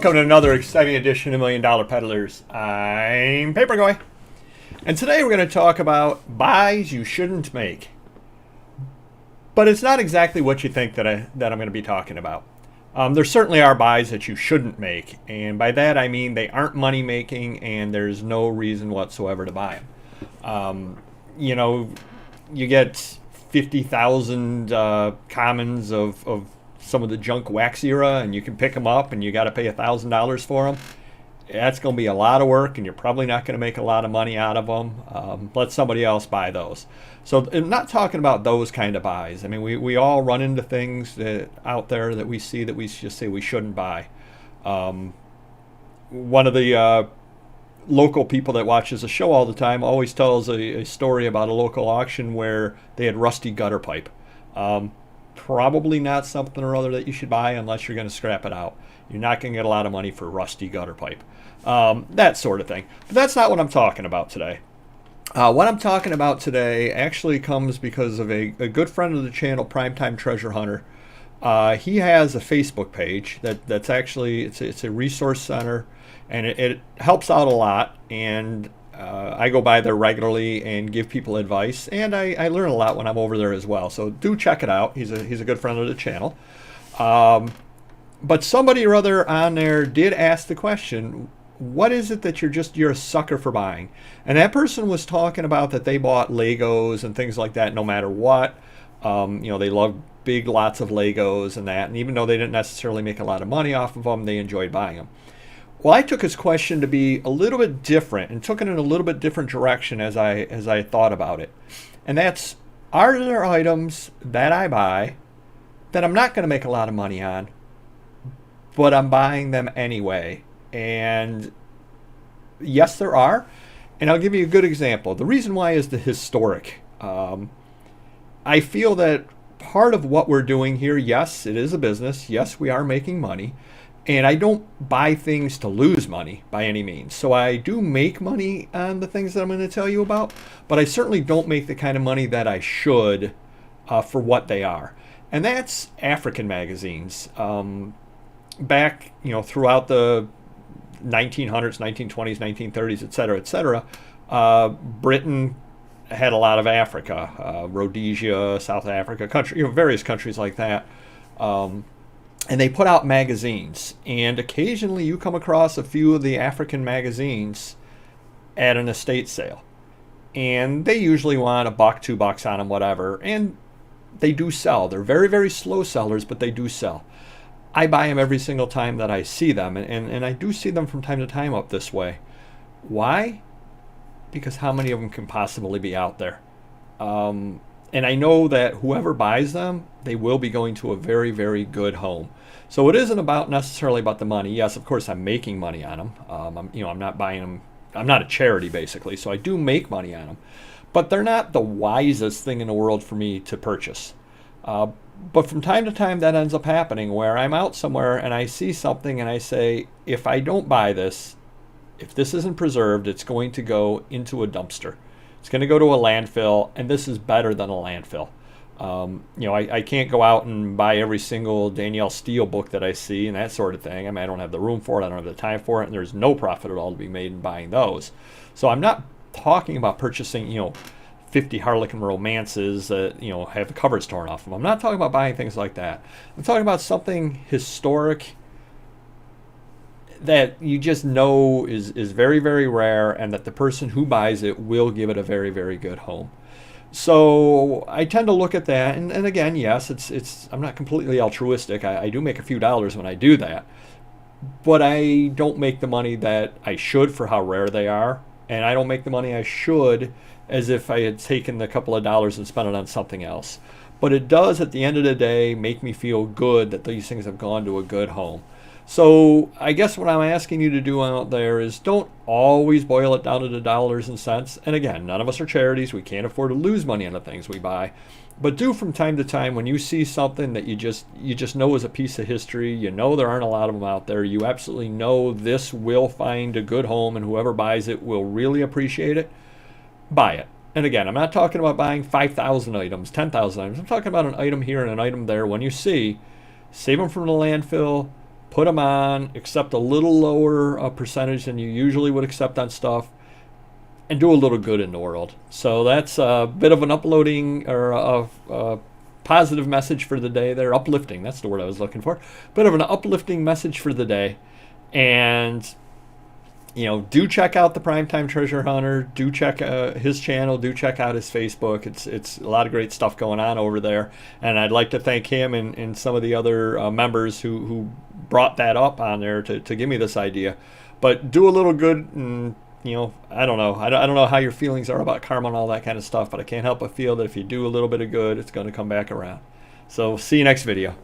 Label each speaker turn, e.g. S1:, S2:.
S1: welcome to another exciting edition of Million Dollar Peddlers. I'm Papergoy, and today we're going to talk about buys you shouldn't make. But it's not exactly what you think that I'm going to be talking about. There certainly are buys that you shouldn't make, and by that I mean they aren't money making and there's no reason whatsoever to buy them. You get 50,000 commons of some of the junk wax era, and you can pick them up and you got to pay $1,000 for them. That's going to be a lot of work and you're probably not going to make a lot of money out of them. Let somebody else buy those. So I'm not talking about those kind of buys. I mean, we all run into things out there that we see that we just say we shouldn't buy. One of the local people that watches the show all the time always tells a story about a local auction where they had rusty gutter pipe. Probably not something or other that you should buy unless you're going to scrap it out. You're not going to get a lot of money for rusty gutter pipe. That sort of thing. But that's not what I'm talking about today. What I'm talking about today actually comes because of a good friend of the channel, Primetime Treasure Hunter. He has a Facebook page that's actually, it's a resource center, and it helps out a lot, and I go by there regularly and give people advice, and I learn a lot when I'm over there as well. So do check it out. He's a good friend of the channel. But somebody or other on there did ask the question, what is it that you're a sucker for buying? And that person was talking about that they bought Legos and things like that no matter what. They love big lots of Legos and that, and even though they didn't necessarily make a lot of money off of them, they enjoyed buying them. Well, I took his question to be a little bit different and took it in a little bit different direction as I thought about it. And that's, are there items that I buy that I'm not going to make a lot of money on, but I'm buying them anyway? And yes, there are. And I'll give you a good example. The reason why is the historic. I feel that part of what we're doing here, yes, it is a business. Yes, we are making money. And I don't buy things to lose money by any means. So I do make money on the things that I'm going to tell you about, but I certainly don't make the kind of money that I should for what they are. And that's African magazines. Back, throughout the 1900s, 1920s, 1930s, et cetera, Britain had a lot of Africa, Rhodesia, South Africa, various countries like that. And they put out magazines, and occasionally you come across a few of the African magazines at an estate sale, and they usually want $1, $2 on them, whatever, and they do sell. They're very, very slow sellers, but they do sell. I buy them every single time that I see them, and I do see them from time to time up this way. Why? Because how many of them can possibly be out there? And I know that whoever buys them, they will be going to a very, very good home. So it isn't necessarily about the money. Yes, of course, I'm making money on them. I'm not buying them. I'm not a charity, basically. So I do make money on them. But they're not the wisest thing in the world for me to purchase. But from time to time, that ends up happening where I'm out somewhere and I see something and I say, if I don't buy this, if this isn't preserved, it's going to go into a dumpster. It's going to go to a landfill, and this is better than a landfill. I can't go out and buy every single Danielle Steele book that I see and that sort of thing. I mean, I don't have the room for it. I don't have the time for it, and there's no profit at all to be made in buying those. So I'm not talking about purchasing, 50 Harlequin romances that, have the covers torn off them. I'm not talking about buying things like that. I'm talking about something historic that you just know is very, very rare, and that the person who buys it will give it a very, very good home. So I tend to look at that, and again, yes, it's I'm not completely altruistic. I do make a few dollars when I do that, but I don't make the money that I should for how rare they are, and I don't make the money I should as if I had taken a couple of dollars and spent it on something else. But it does, at the end of the day, make me feel good that these things have gone to a good home. So I guess what I'm asking you to do out there is don't always boil it down to the dollars and cents. And again, none of us are charities. We can't afford to lose money on the things we buy. But do from time to time, when you see something that you just know is a piece of history, you know there aren't a lot of them out there, you absolutely know this will find a good home and whoever buys it will really appreciate it, buy it. And again, I'm not talking about buying 5,000 items, 10,000 items. I'm talking about an item here and an item there. When you see, save them from the landfill, put them on, accept a little lower percentage than you usually would accept on stuff, and do a little good in the world. So that's a bit of an uploading or a positive message for the day there. Uplifting, that's the word I was looking for. Bit of an uplifting message for the day. And, do check out the Primetime Treasure Hunter. Do check his channel. Do check out his Facebook. It's a lot of great stuff going on over there. And I'd like to thank him and some of the other members who brought that up on there to give me this idea. But do a little good, and I don't know. I don't know how your feelings are about karma and all that kind of stuff, but I can't help but feel that if you do a little bit of good, it's going to come back around. So see you next video.